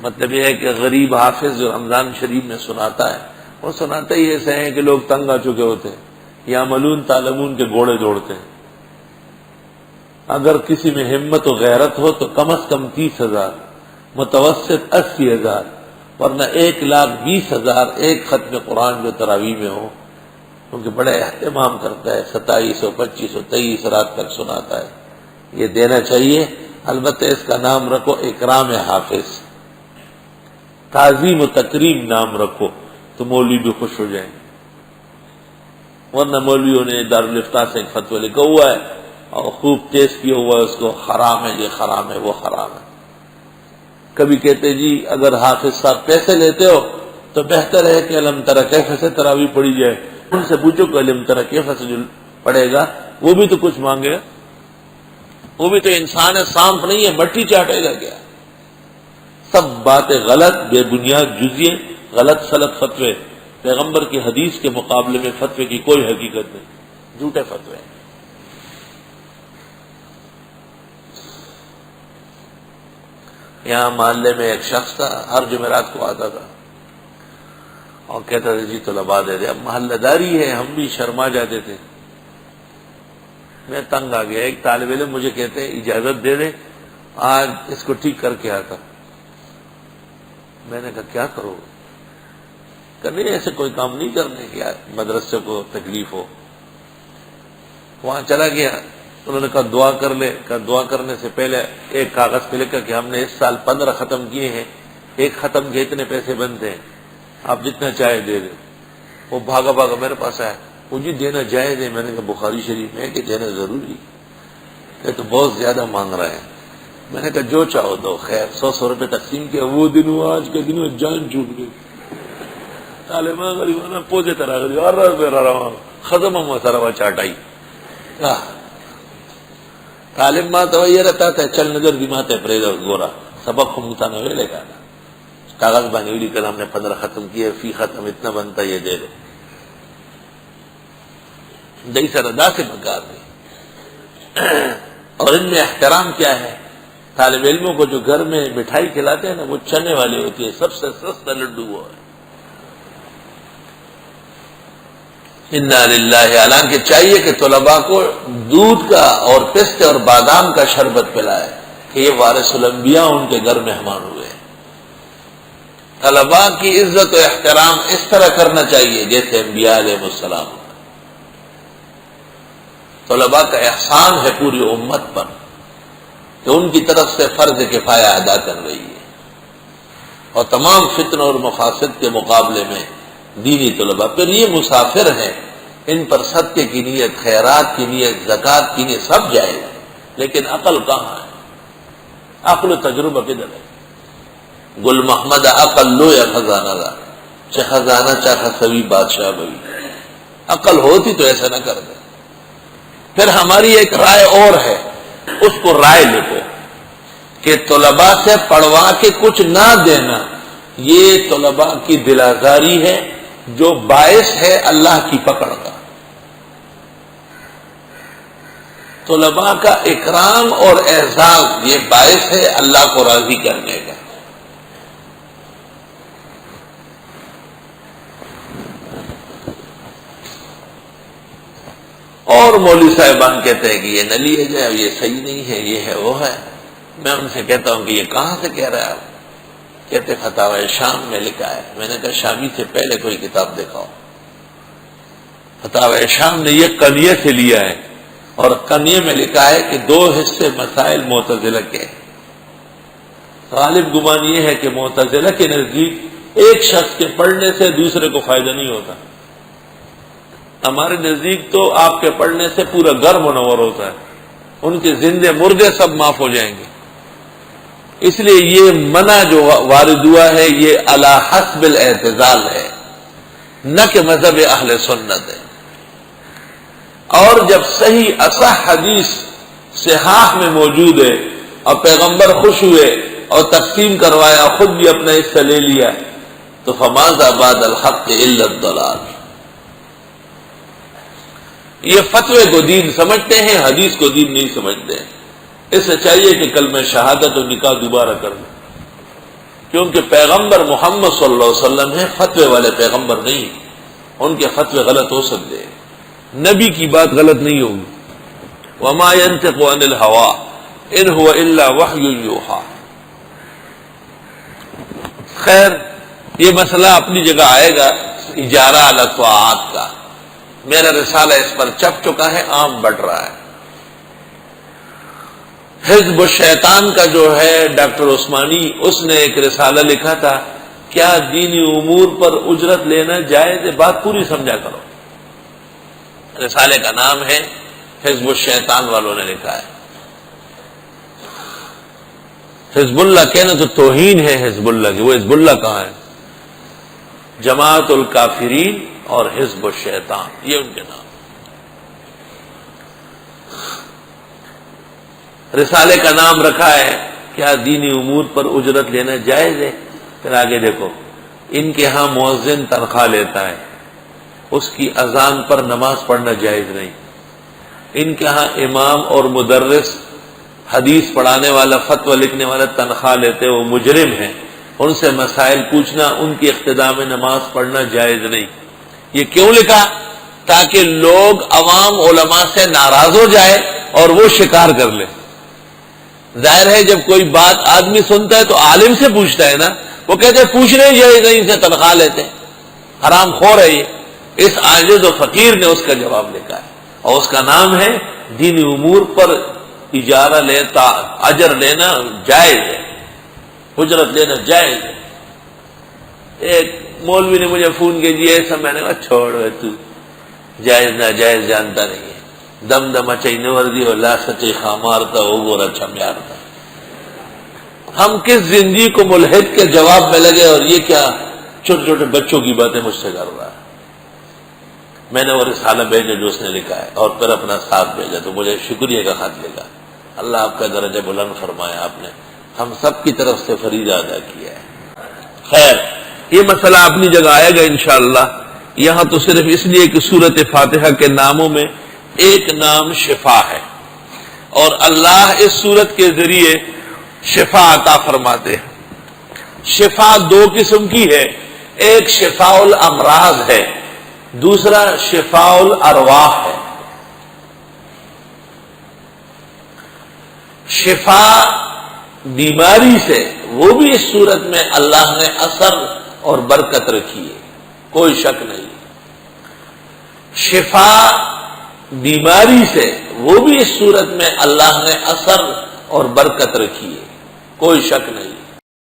مطلب یہ ہے کہ غریب حافظ جو رمضان شریف میں سناتا ہے وہ سناتا ہی ایسے ہیں کہ لوگ تنگ آ چکے ہوتے ہیں یا ملون تالمون کے گھوڑے دوڑتے ہیں. اگر کسی میں ہمت و غیرت ہو تو کم از کم 30,000، متوسط 80,000، ورنہ 1,20,000 ایک ختم قرآن جو تراویح میں ہو، کیونکہ بڑے اہتمام کرتا ہے، 2700، 2500، 23 رات تک سناتا ہے. یہ دینا چاہیے. البتہ اس کا نام رکھو اکرام حافظ، تعظیم و تکریم نام رکھو تو مولوی بھی خوش ہو جائیں. ورنہ مولویوں نے دارالافتاء سے ایک فتویٰ لکھا ہوا ہے اور خوب تیز کیا ہوا ہے اس کو، حرام ہے، یہ حرام ہے، وہ حرام ہے. کبھی کہتے جی اگر حافظ صاحب پیسے لیتے ہو تو بہتر ہے کہ علم تری کیف سے تراویح پڑھی جائے. ان سے پوچھو کہ علم تری کیف سے جو پڑھے گا وہ بھی تو کچھ مانگے گا، وہ بھی تو انسان ہے، سانپ نہیں ہے، مٹی چاٹے گا کیا. سب باتیں غلط، بے بنیاد جزیے، غلط سلط فتوے. پیغمبر کی حدیث کے مقابلے میں فتوے کی کوئی حقیقت نہیں، جھوٹے فتوے ہیں. یہاں محلے میں ایک شخص تھا، ہر جمعرات کو آتا تھا اور کہتا تھا جی طلباء دے دے. اب محلہ داری ہے، ہم بھی شرما جاتے تھے. میں تنگ آ گیا. ایک طالب علم مجھے کہتے ہیں اجازت دے دے، آج اس کو ٹھیک کر کے آتا. میں نے کہا کیا کرو؟ کہ نہیں ایسے کوئی کام نہیں کرنے کہ مدرسے کو تکلیف ہو. وہاں چلا گیا، انہوں نے کہا دعا کر لے. کہا دعا کرنے سے پہلے ایک کاغذ پہ لکھا کہ ہم نے اس سال 15 ختم کیے ہیں، ایک ختم کے اتنے پیسے بنتے ہیں، آپ جتنا چاہے دے دیں. وہ بھاگا بھاگا میرے پاس آیا، وہ جی دینا جائز ہے. میں نے کہا بخاری شریف میں ہے کہ دینا ضروری ہے، تو بہت زیادہ مانگ رہے ہیں. میں نے کہا جو چاہو دو، خیر 100 روپے تقسیم کیا. وہ دن ہوا، آج کے دن میں جان چھوٹ گئی. طالبان غریبانہ پوجے طرح ختم ہوا سارا وہ چاٹائی. طالب ماں تو یہ رہتا تھا چل نظر دیماتے پریدا گورا سبق کو متا نہ لے گا. کاغذ بانی کر ہم نے 15 ختم کیے، فی ختم اتنا بنتا یہ دے دو. دئی سر ادا سے بکار نہیں. اور ان میں احترام کیا ہے؟ طالب علموں کو جو گھر میں مٹھائی کھلاتے ہیں نا وہ چنے والی ہوتی ہے، سب سے سستا لڈو وہ ہے. انا للہ. حالانکہ چاہیے کہ طلباء کو دودھ کا اور پستے اور بادام کا شربت پلائے کہ یہ وارث الانبیاء ان کے گھر مہمان ہوئے. طلباء کی عزت و احترام اس طرح کرنا چاہیے جیسے انبیاء علیہ السلام. طلباء کا احسان ہے پوری امت پر کہ ان کی طرف سے فرض کفایہ ادا کر رہی ہے، اور تمام فتنوں اور مفاسد کے مقابلے میں دینی طلباء. پھر یہ مسافر ہیں، ان پر صدقے کی نیت، خیرات کی نیت، زکوٰۃ کی نیت سب جائے گا، لیکن عقل کہاں ہے؟ عقل و تجربہ کدھر ہے؟ گل محمد عقل لو یا خزانہ دا، چاہے خزانہ چاہے سبھی بادشاہ بھئی. عقل ہوتی تو ایسا نہ کر دے. پھر ہماری ایک رائے اور ہے، اس کو رائے لکھو کہ طلباء سے پڑھوا کے کچھ نہ دینا یہ طلباء کی دل آزاری ہے جو باعث ہے اللہ کی پکڑ کا. طلباء کا اکرام اور اعزاز یہ باعث ہے اللہ کو راضی کرنے کا. اور مولوی صاحبان کہتے ہیں کہ یہ نہ لیے جائے، یہ صحیح نہیں ہے، یہ ہے وہ ہے. میں ان سے کہتا ہوں کہ یہ کہاں سے کہہ رہا ہے آپ؟ کہتے فتاوی شام میں لکھا ہے. میں نے کہا شامی سے پہلے کوئی کتاب دکھاؤ. فتاوی شام نے یہ قنیے سے لیا ہے، اور قنیے میں لکھا ہے کہ 2 حصے مسائل معتزلہ کے. غالب گمان یہ ہے کہ معتزلہ کے نزدیک ایک شخص کے پڑھنے سے دوسرے کو فائدہ نہیں ہوتا. ہمارے نزدیک تو آپ کے پڑھنے سے پورا گھر منور ہوتا ہے، ان کے زندے مردے سب معاف ہو جائیں گے. اس لیے یہ منع جو وارد ہوا ہے یہ علی حسب الاعتزال ہے، نہ کہ مذہب اہل سنت ہے. اور جب صحیح اصح حدیث صحاح میں موجود ہے اور پیغمبر خوش ہوئے اور تقسیم کروایا، خود بھی اپنا حصہ لے لیا، تو فماذا بعد الحق الا الضلال. یہ فتوے کو دین سمجھتے ہیں، حدیث کو دین نہیں سمجھتے ہیں. اس سے چاہیے کہ کلمہ شہادت و نکاح دوبارہ کر لیں. کیونکہ پیغمبر محمد صلی اللہ علیہ وسلم ہیں، فتوے والے پیغمبر نہیں، ان کے فتوے غلط ہو سکتے ہیں، نبی کی بات غلط نہیں ہوگی۔ وما ينطق عن الهوى ان هو الا وحی یوحی۔ خیر، یہ مسئلہ اپنی جگہ آئے گا اجارہ علی الطاعات کا، میرا رسالہ اس پر چھپ چکا ہے، عام بڑھ رہا ہے۔ حزب الشیطان کا جو ہے ڈاکٹر عثمانی، اس نے ایک رسالہ لکھا تھا، کیا دینی امور پر اجرت لینا جائز ہے؟ بات پوری سمجھا کرو۔ رسالے کا نام ہے حزب الشیطان والوں نے لکھا ہے۔ حزب اللہ کہنا تو توہین ہے حزب اللہ کی، وہ حزب اللہ کہاں ہے؟ جماعت الکافرین اور حزب الشیطان، یہ ان کے نام۔ رسالے کا نام رکھا ہے کیا دینی امور پر اجرت لینا جائز ہے؟ پھر آگے دیکھو، ان کے ہاں مؤذن تنخواہ لیتا ہے، اس کی اذان پر نماز پڑھنا جائز نہیں۔ ان کے ہاں امام اور مدرس، حدیث پڑھانے والا، فتویٰ لکھنے والا تنخواہ لیتے، وہ مجرم ہیں، ان سے مسائل پوچھنا، ان کی اقتداء میں نماز پڑھنا جائز نہیں۔ یہ کیوں لکھا؟ تاکہ لوگ عوام علماء سے ناراض ہو جائے اور وہ شکار کر لے۔ ظاہر ہے جب کوئی بات آدمی سنتا ہے تو عالم سے پوچھتا ہے نا، وہ کہتے ہیں پوچھنے ہی جائز نہیں، ان سے تنخواہ لیتے ہیں، حرام خور ہے یہ۔ اس عاجز و فقیر نے اس کا جواب لکھا ہے، اور اس کا نام ہے دینی امور پر اجارہ لیتا، اجر لینا جائز ہے، اجرت لینا جائز ہے۔ ایک مولوی نے مجھے فون کیا جی ایسا، میں نے کہا چھوڑو تو جائز ناجائز جانتا نہیں ہے، دم دم چین وردی اور لا سچے خامارتا ہو گورا چھمیارتا۔ ہم کس زندگی کو ملحد کے جواب میں لگے، اور یہ کیا چھوٹے چھوٹے بچوں کی باتیں مجھ سے کر رہا ہے۔ میں نے وہ رسالہ بھیجا جو اس نے لکھا ہے، اور پھر اپنا ساتھ بھیجا، تو مجھے شکریہ کا خط لکھا۔ اللہ آپ کا درجہ بلند فرمایا، آپ نے ہم سب کی طرف سے فریضہ ادا کیا ہے۔ خیر، یہ مسئلہ اپنی جگہ آئے گا انشاءاللہ۔ یہاں تو صرف اس لیے کہ سورۃ فاتحہ کے ناموں میں ایک نام شفا ہے، اور اللہ اس سورت کے ذریعے شفا عطا فرماتے ہیں۔ شفا دو قسم کی ہے، ایک شفاء الامراض ہے، دوسرا شفاء الارواح ہے۔ شفا بیماری سے، وہ بھی اس صورت میں اللہ نے اثر اور برکت رکھی ہے، کوئی شک نہیں۔ شفا بیماری سے، وہ بھی اس صورت میں اللہ نے اثر اور برکت رکھی ہے، کوئی شک نہیں۔